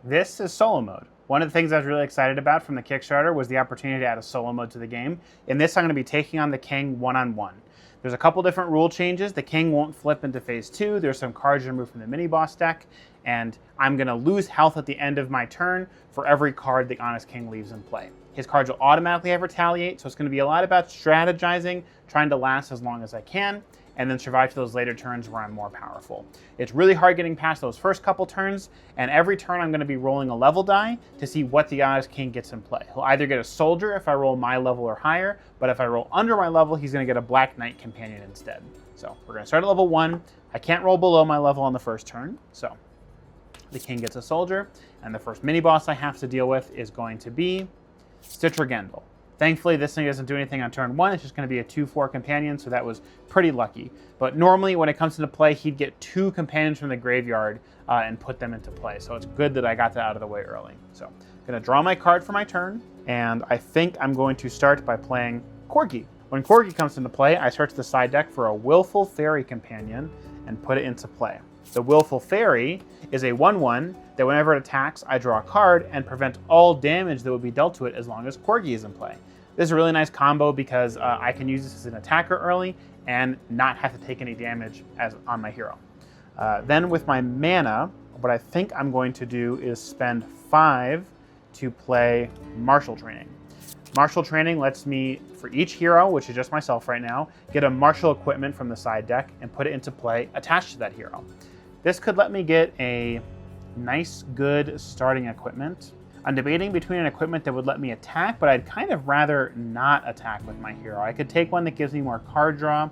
This is solo mode. One of the things I was really excited about from the Kickstarter was the opportunity to add a solo mode to the game. In this, I'm going to be taking on the king one-on-one. There's a couple different rule changes. The king won't flip into phase 2. There's some cards removed from the mini-boss deck, and I'm going to lose health at the end of my turn for every card the Onyx King leaves in play. His cards will automatically have retaliate, so it's going to be a lot about strategizing, trying to last as long as I can, and then survive to those later turns where I'm more powerful. It's really hard getting past those first couple turns, and every turn I'm going to be rolling a level die to see what the Onyx King gets in play. He'll either get a soldier if I roll my level or higher, but if I roll under my level, he's going to get a Black Knight companion instead. So we're going to start at level 1. I can't roll below my level on the first turn, so the king gets a soldier, and the first mini-boss I have to deal with is going to be Citragendel. Thankfully, this thing doesn't do anything on turn 1. It's just going to be a 2/4 companion, so that was pretty lucky. But normally, when it comes into play, he'd get 2 companions from the graveyard and put them into play. So it's good that I got that out of the way early. So I'm going to draw my card for my turn, and I think I'm going to start by playing Corgi. When Corgi comes into play, I search the side deck for a Willful Fairy companion and put it into play. The Willful Fairy is a 1/1 that whenever it attacks, I draw a card and prevent all damage that would be dealt to it as long as Corgi is in play. This is a really nice combo because I can use this as an attacker early and not have to take any damage on my hero. Then with my mana, what I think I'm going to do is spend 5 to play Martial Training. Martial Training lets me, for each hero, which is just myself right now, get a martial equipment from the side deck and put it into play attached to that hero. This could let me get a nice, good starting equipment. I'm debating between an equipment that would let me attack, but I'd kind of rather not attack with my hero. I could take one that gives me more card draw,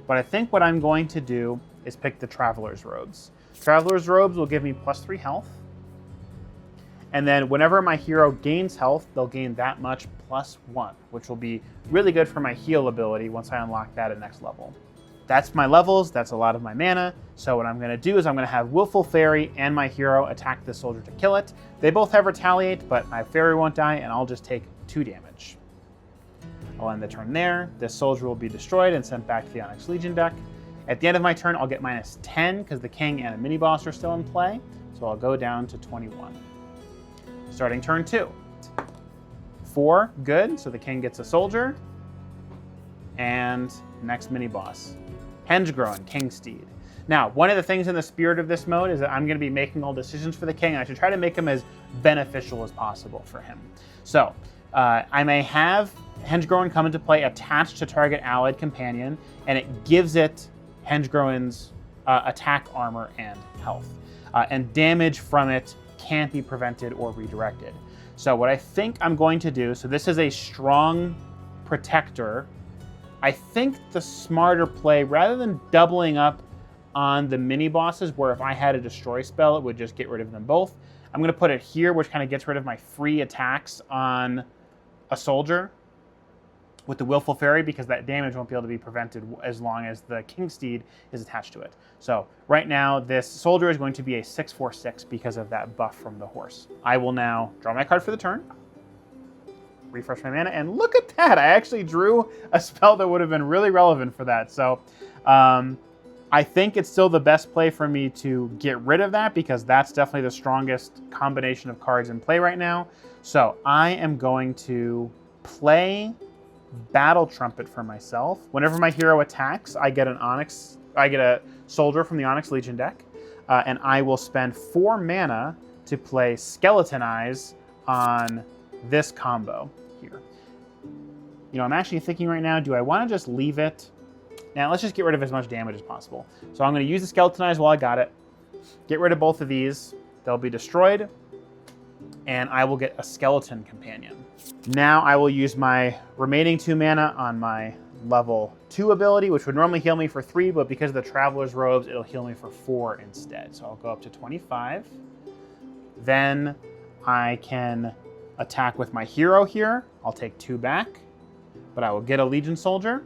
but I think what I'm going to do is pick the Traveler's Robes. Traveler's Robes will give me +3 health, and then whenever my hero gains health, they'll gain that much +1, which will be really good for my heal ability once I unlock that at next level. That's my levels, that's a lot of my mana, so what I'm going to do is I'm going to have Willful Fairy and my hero attack the soldier to kill it. They both have retaliate, but my fairy won't die, and I'll just take 2 damage. I'll end the turn there. This soldier will be destroyed and sent back to the Onyx Legion deck. At the end of my turn, I'll get -10 because the king and a mini-boss are still in play, so I'll go down to 21. Starting turn 2. 4, good, so the king gets a soldier, and next mini-boss. Hengegroen, King Steed. Now, one of the things in the spirit of this mode is that I'm going to be making all decisions for the king, and I should try to make them as beneficial as possible for him. So, I may have Hengegroen come into play attached to target allied companion, and it gives it Hengegroen's attack armor and health. And damage from it can't be prevented or redirected. So what I think I'm going to do, so this is a strong protector. I think the smarter play, rather than doubling up on the mini-bosses, where if I had a destroy spell, it would just get rid of them both, I'm going to put it here, which kind of gets rid of my free attacks on a soldier with the Willful Fairy, because that damage won't be able to be prevented as long as the King Steed is attached to it. So right now, this soldier is going to be a 6/4/6 because of that buff from the horse. I will now draw my card for the turn, refresh my mana, and look at that! I actually drew a spell that would have been really relevant for that. So I think it's still the best play for me to get rid of that, because that's definitely the strongest combination of cards in play right now. So I am going to play Battle Trumpet for myself. Whenever my hero attacks, I get a soldier from the Onyx Legion deck, and I will spend 4 mana to play Skeleton Eyes on this combo here. You know, I'm actually thinking right now, do I want to just leave it? Now, let's just get rid of as much damage as possible. So I'm going to use the Skeleton Eyes while I got it. Get rid of both of these. They'll be destroyed, and I will get a Skeleton Companion. Now I will use my remaining 2 mana on my level 2 ability, which would normally heal me for 3, but because of the Traveler's Robes, it'll heal me for 4 instead. So I'll go up to 25. Then I can attack with my hero here. I'll take 2 back, but I will get a Legion Soldier.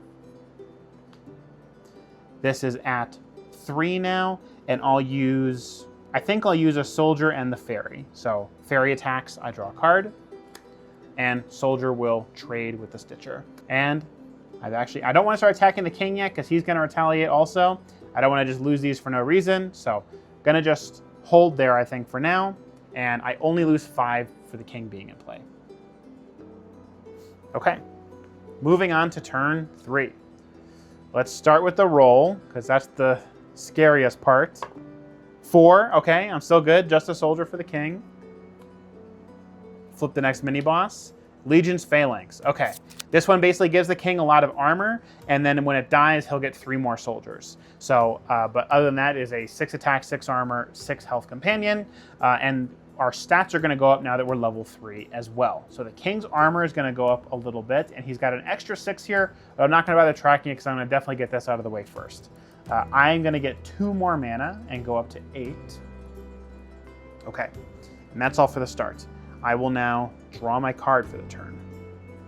This is at 3 now, and I think I'll use a soldier and the fairy. So fairy attacks, I draw a card, and soldier will trade with the Stitcher. And I don't want to start attacking the king yet, because he's going to retaliate also. I don't want to just lose these for no reason, so I'm going to just hold there, I think, for now. and I only lose 5 for the king being in play. Okay, moving on to turn 3. Let's start with the roll, because that's the scariest part. 4, okay, I'm still good. Just a soldier for the king. Flip the next mini-boss. Legion's Phalanx. Okay, this one basically gives the king a lot of armor, and then when it dies, he'll get 3 more soldiers. So, but other than that, is a 6 attack, 6 armor, 6 health companion, and our stats are going to go up now that we're level 3 as well. So the king's armor is going to go up a little bit, and he's got an extra 6 here, but I'm not going to bother tracking it because I'm going to definitely get this out of the way first. I'm going to get 2 more mana and go up to 8. Okay, and that's all for the start. I will now draw my card for the turn.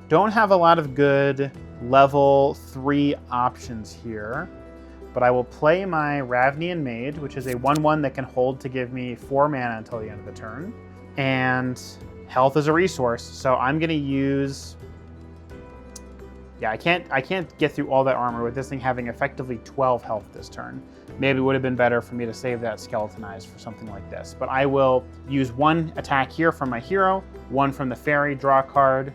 Don't have a lot of good level 3 options here, but I will play my Ravnian Mage, which is a 1/1 that can hold to give me 4 mana until the end of the turn. And health is a resource, so I'm going to use... Yeah, I can't get through all that armor with this thing having effectively 12 health this turn. Maybe it would have been better for me to save that skeletonized for something like this. But I will use 1 attack here from my hero, 1 from the fairy, draw a card.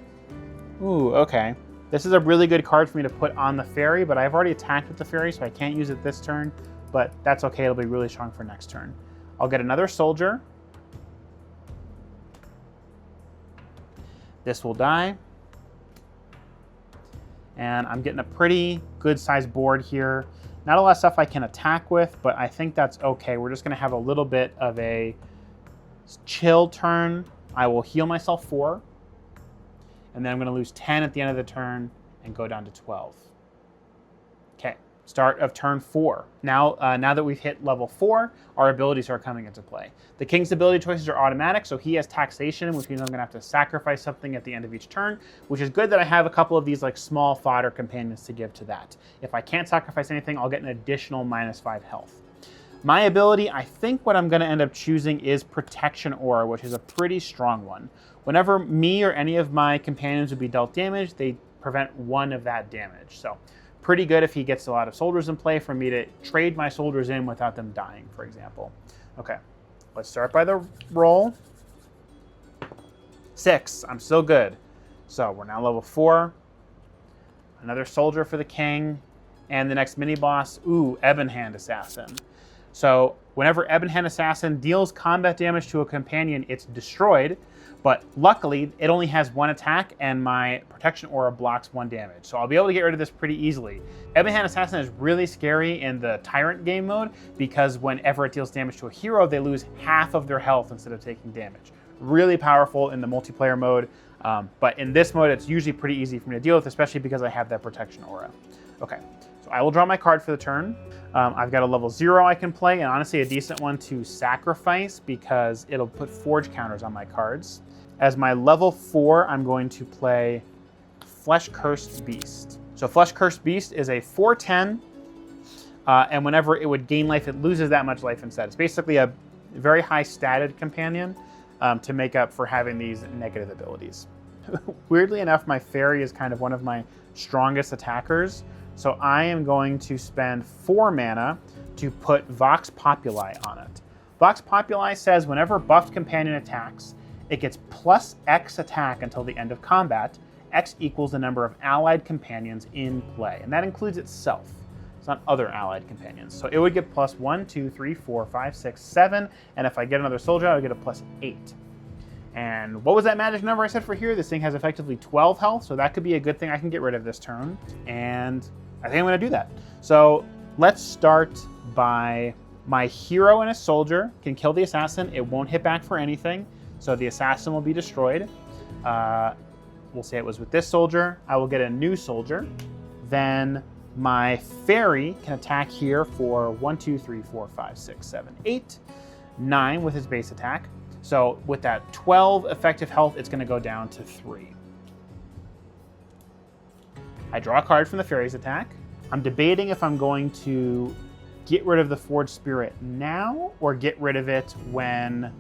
Ooh, okay. This is a really good card for me to put on the fairy, but I've already attacked with the fairy, so I can't use it this turn. But that's okay, it'll be really strong for next turn. I'll get another soldier. This will die. And I'm getting a pretty good sized board here. Not a lot of stuff I can attack with, but I think that's okay. We're just gonna have a little bit of a chill turn. I will heal myself 4. And then I'm gonna lose 10 at the end of the turn and go down to 12. Okay, start of turn 4. Now that we've hit level 4, our abilities are coming into play. The king's ability choices are automatic, so he has taxation, which means I'm gonna have to sacrifice something at the end of each turn, which is good that I have a couple of these like small fodder companions to give to that. If I can't sacrifice anything, I'll get an additional -5 health. My ability, I think what I'm gonna end up choosing is Protection Aura, which is a pretty strong one. Whenever me or any of my companions would be dealt damage, they prevent 1 of that damage. So pretty good if he gets a lot of soldiers in play for me to trade my soldiers in without them dying, for example. Okay, let's start by the roll. 6, I'm still good. So we're now level 4. Another soldier for the king. And the next mini-boss, ooh, Ebonhand Assassin. So whenever Ebonhand Assassin deals combat damage to a companion, it's destroyed. But luckily, it only has 1 attack, and my Protection Aura blocks 1 damage. So I'll be able to get rid of this pretty easily. Ebonhand Assassin is really scary in the Tyrant game mode, because whenever it deals damage to a hero, they lose half of their health instead of taking damage. Really powerful in the multiplayer mode, but in this mode, it's usually pretty easy for me to deal with, especially because I have that Protection Aura. Okay, so I will draw my card for the turn. I've got a level 0 I can play, and honestly a decent one to sacrifice because it'll put forge counters on my cards. As my level 4, I'm going to play Flesh Cursed Beast. So Flesh Cursed Beast is a 4/10, and whenever it would gain life, it loses that much life instead. It's basically a very high statted companion to make up for having these negative abilities. Weirdly enough, my fairy is kind of one of my strongest attackers, so I am going to spend 4 mana to put Vox Populi on it. Vox Populi says whenever buffed companion attacks, it gets plus X attack until the end of combat. X equals the number of allied companions in play, and that includes itself. It's not other allied companions. So it would get plus 1, 2, 3, 4, 5, 6, 7, and if I get another soldier, I would get a plus 8. And what was that magic number I said for here? This thing has effectively 12 health, so that could be a good thing I can get rid of this turn, and I think I'm gonna do that. So let's start by my hero and a soldier can kill the assassin. It won't hit back for anything. So the assassin will be destroyed. We'll say it was with this soldier. I will get a new soldier. Then my fairy can attack here for 1, 2, 3, 4, 5, 6, 7, 8, 9 with his base attack. So with that 12 effective health, it's gonna go down to 3. I draw a card from the fairy's attack. I'm debating if I'm going to get rid of the Forged Spirit now or get rid of it when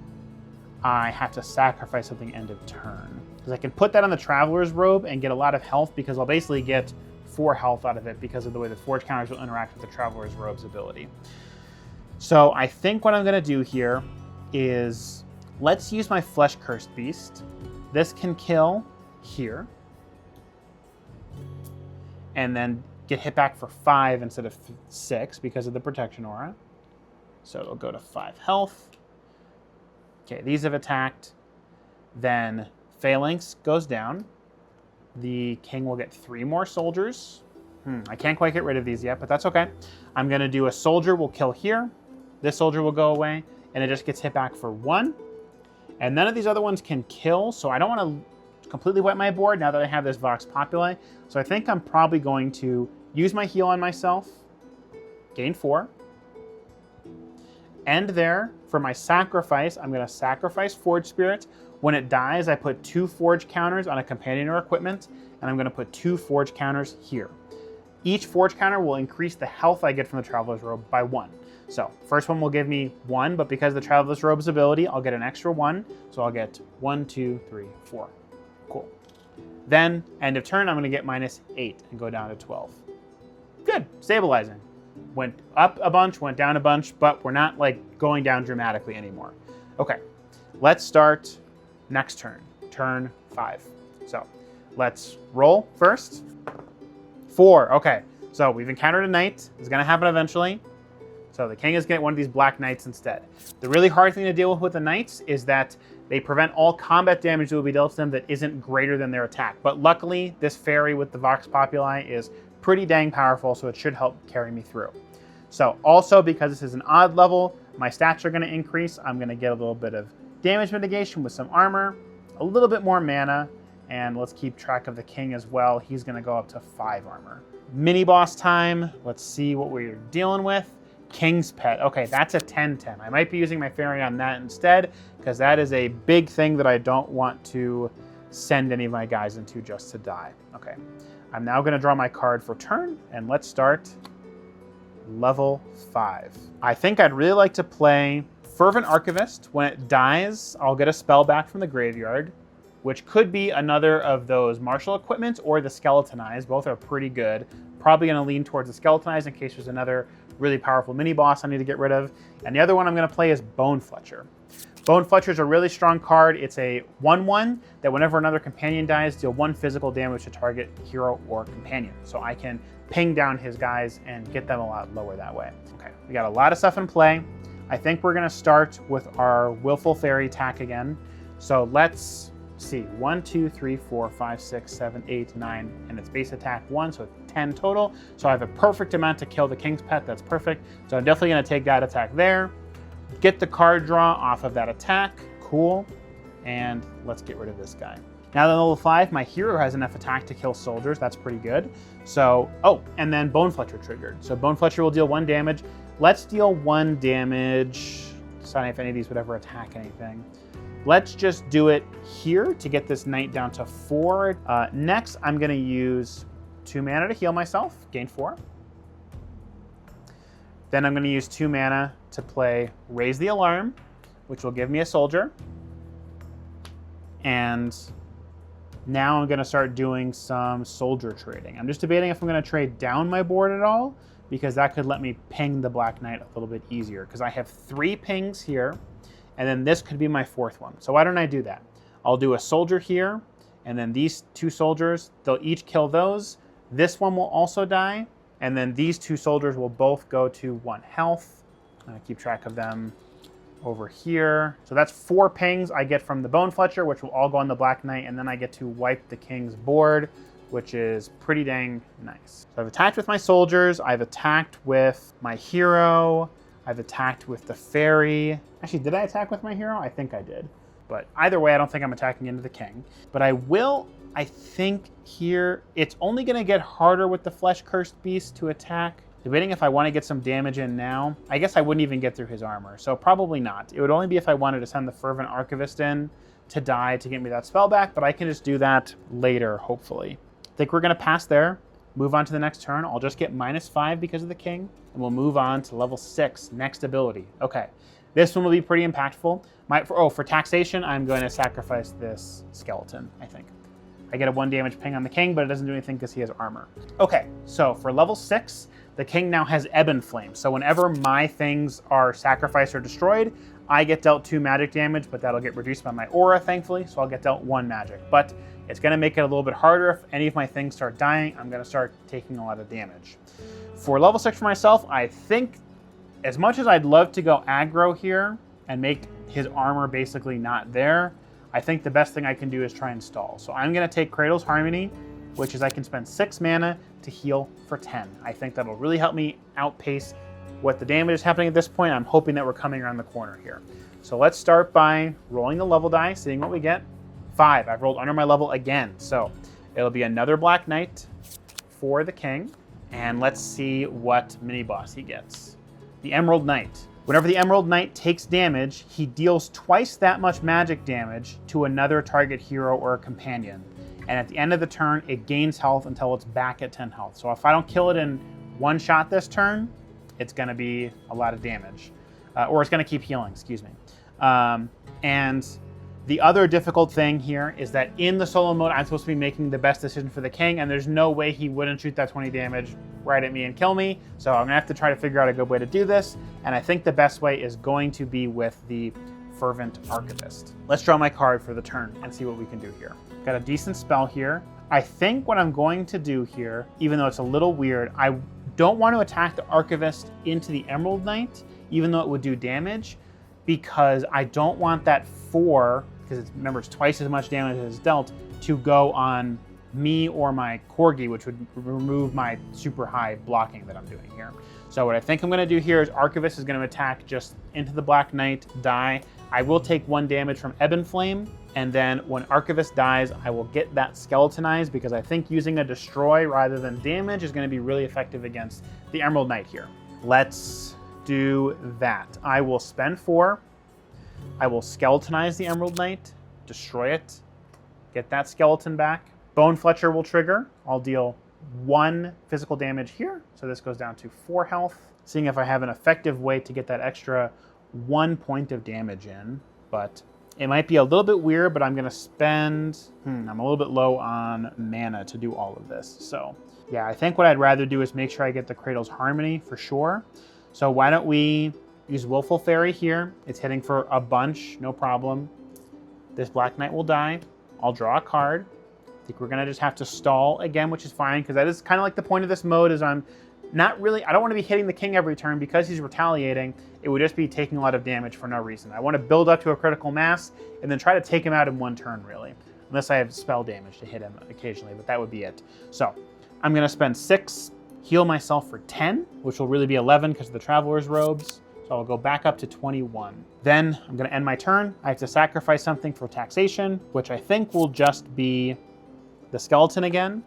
I have to sacrifice something end of turn. Because I can put that on the Traveler's Robe and get a lot of health because I'll basically get 4 health out of it because of the way the Forge counters will interact with the Traveler's Robe's ability. So I think what I'm going to do here is Let's use my Flesh Cursed Beast. This can kill here. And then get hit back for 5 instead of 6 because of the protection aura. So it'll go to 5 health. Okay, these have attacked. Then Phalanx goes down. The king will get 3 more soldiers. I can't quite get rid of these yet, but that's okay. I'm going to do a soldier will kill here. This soldier will go away, and it just gets hit back for 1. And none of these other ones can kill, so I don't want to completely wet my board now that I have this Vox Populi. So I think I'm probably going to use my heal on myself, gain 4. End there. For my sacrifice, I'm going to sacrifice Forge Spirit. When it dies, I put 2 Forge counters on a companion or equipment, and I'm going to put 2 Forge counters here. Each Forge counter will increase the health I get from the Traveler's Robe by 1. So first one will give me 1, but because of the Traveler's Robe's ability, I'll get an extra 1. So I'll get 1, 2, 3, 4. Cool. Then, end of turn, I'm going to get -8 and go down to 12. Good. Stabilizing. Went up a bunch, went down a bunch, but we're not like going down dramatically anymore. Okay, let's start next turn, turn 5. So let's roll first. 4, okay. So we've encountered a knight. It's gonna happen eventually. So the king is getting one of these black knights instead. The really hard thing to deal with the knights is that they prevent all combat damage that will be dealt to them that isn't greater than their attack. But luckily, this fairy with the Vox Populi is pretty dang powerful, so it should help carry me through. So also, because this is an odd level, my stats are going to increase. I'm going to get a little bit of damage mitigation with some armor, a little bit more mana, and let's keep track of the king as well. He's going to go up to 5 armor. Mini boss time. Let's see what we're dealing with. King's Pet. Okay, that's a 10-10. I might be using my fairy on that instead, because that is a big thing that I don't want to send any of my guys into just to die. Okay, I'm now going to draw my card for turn, and let's start level 5. I think I'd really like to play Fervent Archivist. When it dies, I'll get a spell back from the graveyard, which could be another of those martial equipments or the Skeletonized. Both are pretty good. Probably going to lean towards the Skeletonized in case there's another really powerful mini boss I need to get rid of. And the other one I'm going to play is Bone Fletcher. Bone Fletcher is a really strong card. It's a 1/1 that whenever another companion dies, deal 1 physical damage to target hero or companion. So I can ping down his guys and get them a lot lower that way. Okay, we got a lot of stuff in play. I think we're going to start with our Willful Fairy attack again. So let's see, 1, 2, 3, 4, 5, 6, 7, 8, 9, and its base attack 1, so 10 total. So I have a perfect amount to kill the King's Pet. That's perfect. So I'm definitely going to take that attack there. Get the card draw off of that attack. Cool. And let's get rid of this guy. Now that I'm level 5, my hero has enough attack to kill soldiers. That's pretty good. So, oh, and then Bone Fletcher triggered. So Bone Fletcher will deal 1 damage. Let's deal 1 damage. Deciding if any of these would ever attack anything. Let's just do it here to get this knight down to 4. Next, I'm going to use 2 mana to heal myself, gain 4. Then I'm going to use 2 mana to play Raise the Alarm, which will give me a soldier. And now I'm going to start doing some soldier trading. I'm just debating if I'm going to trade down my board at all, because that could let me ping the Black Knight a little bit easier, because I have 3 pings here, and then this could be my 4th one. So why don't I do that? I'll do a soldier here, and then these 2 soldiers, they'll each kill those. This one will also die, and then these 2 soldiers will both go to 1 health. I'm going to keep track of them over here. So that's 4 pings I get from the Bone Fletcher, which will all go on the Black Knight, and then I get to wipe the King's board, which is pretty dang nice. So I've attacked with my soldiers, I've attacked with my hero, I've attacked with the fairy. Actually, did I attack with my hero? I think I did. But either way, I don't think I'm attacking into the king. But I will, I think here, it's only gonna get harder with the Flesh Cursed Beast to attack. Debating if I want to get some damage in now. I guess I wouldn't even get through his armor, so probably not. It would only be if I wanted to send the Fervent Archivist in to die to get me that spell back, but I can just do that later, hopefully. I think we're going to pass there, move on to the next turn. I'll just get -5 because of the king, and we'll move on to level 6, next ability. Okay, this one will be pretty impactful. For taxation, I'm going to sacrifice this skeleton, I think. I get a 1 damage ping on the king, but it doesn't do anything because he has armor. Okay, so for level 6, the king now has Ebon Flame. So whenever my things are sacrificed or destroyed, I get dealt 2 magic damage, but that'll get reduced by my aura, thankfully, so I'll get dealt 1 magic. But it's going to make it a little bit harder. If any of my things start dying, I'm going to start taking a lot of damage. For level 6 for myself, I think as much as I'd love to go aggro here and make his armor basically not there, I think the best thing I can do is try and stall. So I'm going to take Cradle's Harmony, which is I can spend 6 mana to heal for 10. I think that'll really help me outpace what the damage is happening at this point. I'm hoping that we're coming around the corner here. So let's start by rolling the level die, seeing what we get. 5. I've rolled under my level again. So it'll be another Black Knight for the king. And let's see what mini boss he gets. The Emerald Knight. Whenever the Emerald Knight takes damage, he deals twice that much magic damage to another target hero or companion. And at the end of the turn, it gains health until it's back at 10 health. So if I don't kill it in one shot this turn, it's going to be a lot of damage. Or it's going to keep healing, excuse me. And the other difficult thing here is that in the solo mode, I'm supposed to be making the best decision for the king, and there's no way he wouldn't shoot that 20 damage right at me and kill me. So I'm going to have to try to figure out a good way to do this. And I think the best way is going to be with the Fervent Archivist. Let's draw my card for the turn and see what we can do here. Got a decent spell here. I think what I'm going to do here, even though it's a little weird, I don't want to attack the Archivist into the Emerald Knight, even though it would do damage, because I don't want that 4, because remember it's twice as much damage as dealt, to go on me or my Corgi, which would remove my super high blocking that I'm doing here. So what I think I'm going to do here is Archivist is going to attack just into the Black Knight, die. I will take 1 damage from Ebon Flame, and then when Archivist dies, I will get that skeletonized, because I think using a destroy rather than damage is going to be really effective against the Emerald Knight here. Let's do that. I will spend 4. I will skeletonize the Emerald Knight, destroy it, get that skeleton back. Bone Fletcher will trigger. I'll deal 1 physical damage here, so this goes down to 4 health. Seeing if I have an effective way to get that extra 1 point of damage in, but it might be a little bit weird, but I'm going to spend, I'm a little bit low on mana to do all of this. So yeah, I think what I'd rather do is make sure I get the Cradle's Harmony for sure. So why don't we use Willful Fairy here. It's hitting for a bunch, no problem. This Black Knight will die. I'll draw a card. I think we're going to just have to stall again, which is fine, because that is kind of like the point of this mode is I'm not really, I don't want to be hitting the king every turn because he's retaliating. It would just be taking a lot of damage for no reason. I want to build up to a critical mass and then try to take him out in 1 turn, really. Unless I have spell damage to hit him occasionally, but that would be it. So I'm going to spend 6, heal myself for 10, which will really be 11 because of the Traveler's Robes. So I'll go back up to 21. Then I'm going to end my turn. I have to sacrifice something for taxation, which I think will just be the skeleton again.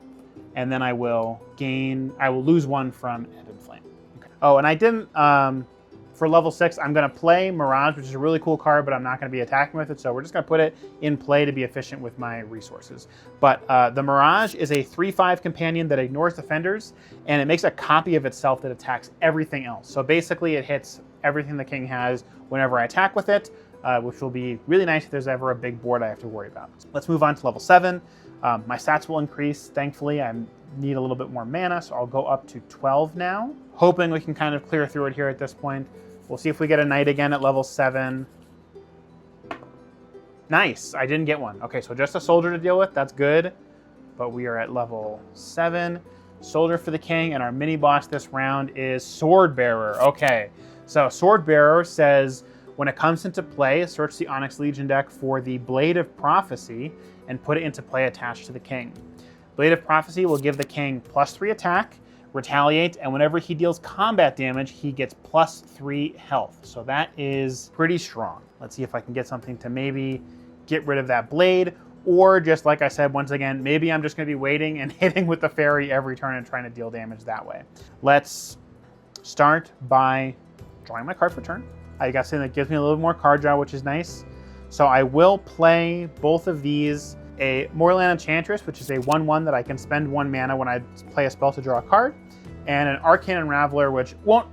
And then I will lose 1 from Ebon Flame. Okay. Oh, and I didn't, for level 6, I'm going to play Mirage, which is a really cool card, but I'm not going to be attacking with it. So we're just going to put it in play to be efficient with my resources. But the Mirage is a 3/5 companion that ignores defenders, and it makes a copy of itself that attacks everything else. So basically it hits everything the king has whenever I attack with it, which will be really nice if there's ever a big board I have to worry about. Let's move on to level 7. My stats will increase, thankfully. I need a little bit more mana, so I'll go up to 12 now. Hoping we can kind of clear through it here at this point. We'll see if we get a knight again at level 7. Nice, I didn't get one. Okay, so just a soldier to deal with, that's good. But we are at level 7. Soldier for the king, and our mini boss this round is Swordbearer. Okay, so Swordbearer says, when it comes into play, search the Onyx Legion deck for the Blade of Prophecy and put it into play attached to the king. Blade of Prophecy will give the king +3 attack, retaliate, and whenever he deals combat damage, he gets +3 health. So that is pretty strong. Let's see if I can get something to maybe get rid of that blade, or just like I said, once again, maybe I'm just going to be waiting and hitting with the fairy every turn and trying to deal damage that way. Let's start by drawing my card for turn. I got something that gives me a little more card draw, which is nice. So I will play both of these. A Moorland Enchantress, which is a 1/1 that I can spend 1 mana when I play a spell to draw a card. And an Arcane Unraveler, which won't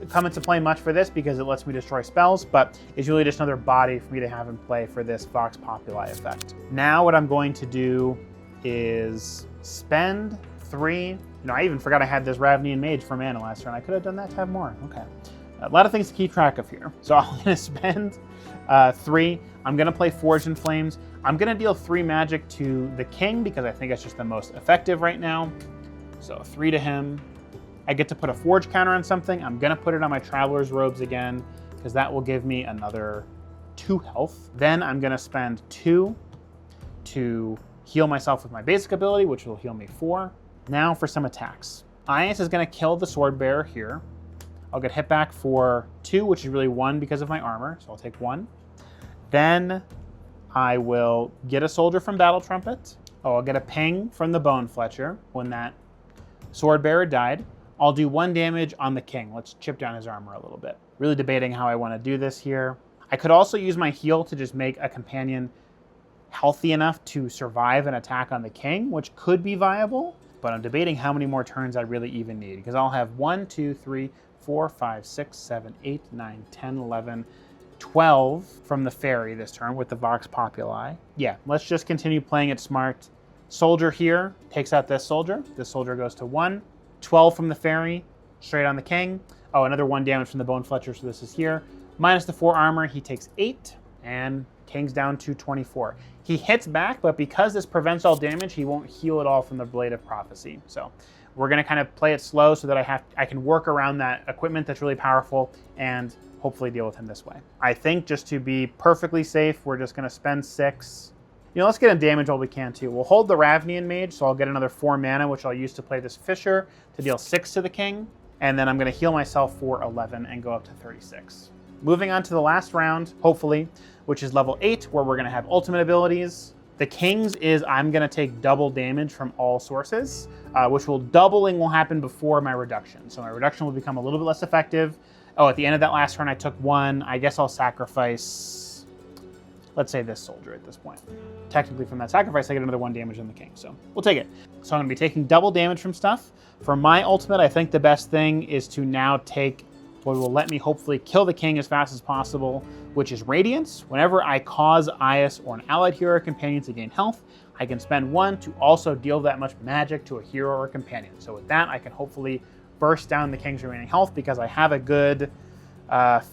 come into play much for this because it lets me destroy spells, but is really just another body for me to have in play for this Vox Populi effect. Now what I'm going to do is spend 3. You know, I even forgot I had this Ravnian Mage for mana last turn. I could have done that to have more. Okay. A lot of things to keep track of here. So I'm going to spend 3. I'm going to play Forged in Flames. I'm going to deal 3 magic to the king because I think it's just the most effective right now. So 3 to him. I get to put a Forge counter on something. I'm going to put it on my Traveler's Robes again because that will give me another 2 health. Then I'm going to spend 2 to heal myself with my basic ability, which will heal me 4. Now for some attacks. Onyx is going to kill the Sword Bearer here. I'll get hit back for 2, which is really 1 because of my armor, so I'll take 1. Then I will get a soldier from Battle Trumpet. Oh, I'll get a ping from the Bone Fletcher when that Sword Bearer died. I'll do 1 damage on the king. Let's chip down his armor a little bit. Really debating how I want to do this here. I could also use my heal to just make a companion healthy enough to survive an attack on the king, which could be viable, but I'm debating how many more turns I really even need because I'll have 1, 2, 3, 4, 5, 6, 7, 8, 9, 10, 11, 12 from the fairy this turn with the Vox Populi. Yeah, let's just continue playing it smart. Soldier here takes out this soldier. This soldier goes to 1. 12 from the fairy, straight on the king. Oh, another 1 damage from the Bone Fletcher, so this is here. Minus the 4 armor, he takes 8, and king's down to 24. He hits back, but because this prevents all damage, he won't heal at all from the Blade of Prophecy. So we're going to kind of play it slow so that I can work around that equipment that's really powerful and hopefully deal with him this way. I think just to be perfectly safe, we're just going to spend 6. Let's get him damage while we can too. We'll hold the Ravnian Mage, so I'll get another 4 mana, which I'll use to play this Fisher to deal 6 to the king. And then I'm going to heal myself for 11 and go up to 36. Moving on to the last round, hopefully, which is level 8, where we're going to have ultimate abilities. The king's is I'm going to take double damage from all sources, which doubling will happen before my reduction. So my reduction will become a little bit less effective. Oh, at the end of that last turn, I took 1. I guess I'll sacrifice, let's say, this soldier at this point. Technically, from that sacrifice, I get another 1 damage on the king, so we'll take it. So I'm going to be taking double damage from stuff. For my ultimate, I think the best thing is to now take what will let me hopefully kill the king as fast as possible, which is Radiance. Whenever I cause Ias or an allied hero or companion to gain health, I can spend 1 to also deal that much magic to a hero or companion. So with that, I can hopefully burst down the king's remaining health because I have a good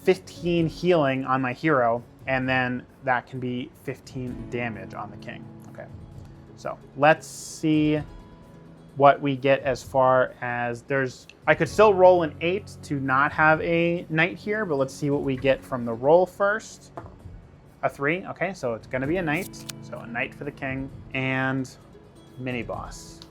15 healing on my hero, and then that can be 15 damage on the king. Okay, so let's see what we get as far as I could still roll an 8 to not have a knight here, but let's see what we get from the roll first. A 3, okay, so it's gonna be a knight. So a knight for the king and mini boss.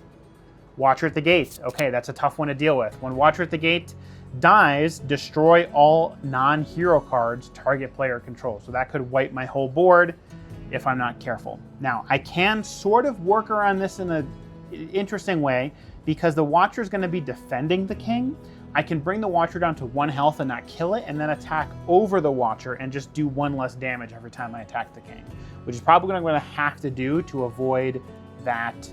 Watcher at the Gate. Okay, that's a tough one to deal with. When Watcher at the Gate dies, destroy all non-hero cards target player control. So that could wipe my whole board if I'm not careful. Now, I can sort of work around this in an interesting way because the Watcher is going to be defending the king. I can bring the Watcher down to 1 health and not kill it, and then attack over the Watcher and just do 1 less damage every time I attack the king, which is probably what I'm going to have to do to avoid that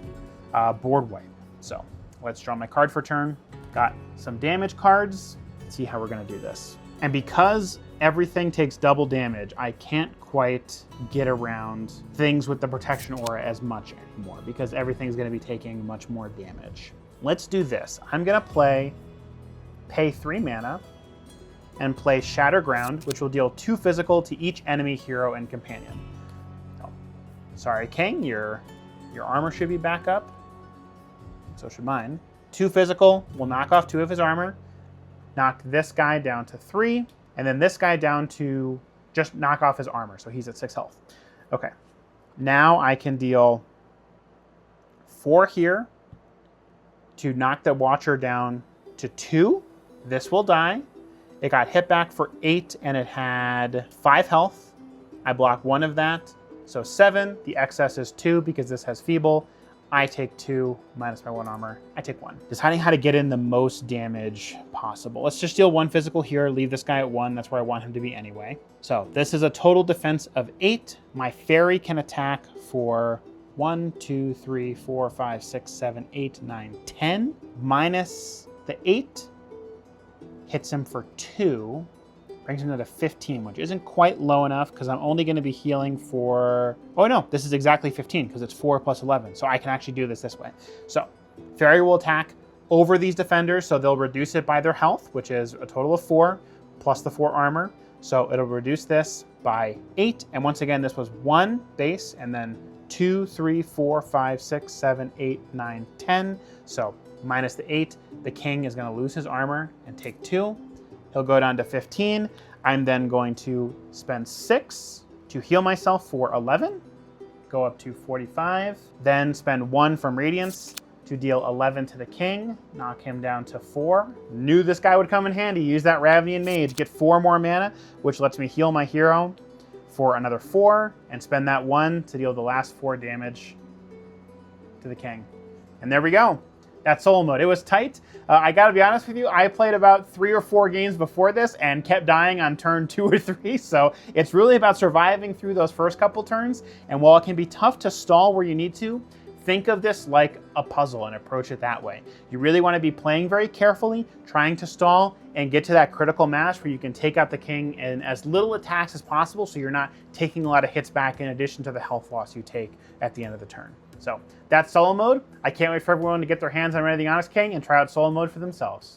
board wipe. So let's draw my card for turn. Got some damage cards. Let's see how we're going to do this. And because everything takes double damage, I can't quite get around things with the protection aura as much anymore because everything's going to be taking much more damage. Let's do this. I'm going to pay 3 mana and play Shatter Ground, which will deal 2 physical to each enemy, hero, and companion. So, sorry, King, your armor should be back up. So should mine. 2 physical will knock off 2 of his armor, knock this guy down to 3, and then this guy down to just knock off his armor, so he's at 6 health. Okay, now I can deal 4 here to knock the Watcher down to 2. This will die. It got hit back for 8, and it had 5 health. I block 1 of that, so 7. The excess is 2 because this has Feeble. I take 2 minus my 1 armor. I take 1. Deciding how to get in the most damage possible. Let's just deal 1 physical here, leave this guy at 1. That's where I want him to be anyway. So this is a total defense of 8. My fairy can attack for 1, 2, 3, 4, 5, 6, 7, 8, 9, 10. Minus the 8 hits him for 2. Brings him to 15, which isn't quite low enough because I'm only going to be healing for... Oh no, this is exactly 15 because it's 4 plus 11. So I can actually do this way. So Fairy will attack over these defenders, so they'll reduce it by their health, which is a total of 4. plus the 4 armor. So it'll reduce this by 8. And once again, this was 1 base and then 2, 3, 4, 5, 6, 7, 8, 9, 10. So minus the 8, the king is going to lose his armor and take 2. He'll go down to 15. I'm then going to spend 6 to heal myself for 11. Go up to 45. Then spend 1 from Radiance to deal 11 to the king. Knock him down to 4. Knew this guy would come in handy. Use that Ravnian Mage. Get 4 more mana, which lets me heal my hero for another 4. And spend that 1 to deal the last 4 damage to the king. And there we go. That's solo mode. It was tight. I gotta be honest with you, I played about 3 or 4 games before this and kept dying on turn 2 or 3, so it's really about surviving through those first couple turns, and while it can be tough to stall where you need to, think of this like a puzzle and approach it that way. You really want to be playing very carefully, trying to stall, and get to that critical mass where you can take out the king in as little attacks as possible so you're not taking a lot of hits back in addition to the health loss you take at the end of the turn. So that's solo mode. I can't wait for everyone to get their hands on Ray the Onyx King and try out solo mode for themselves.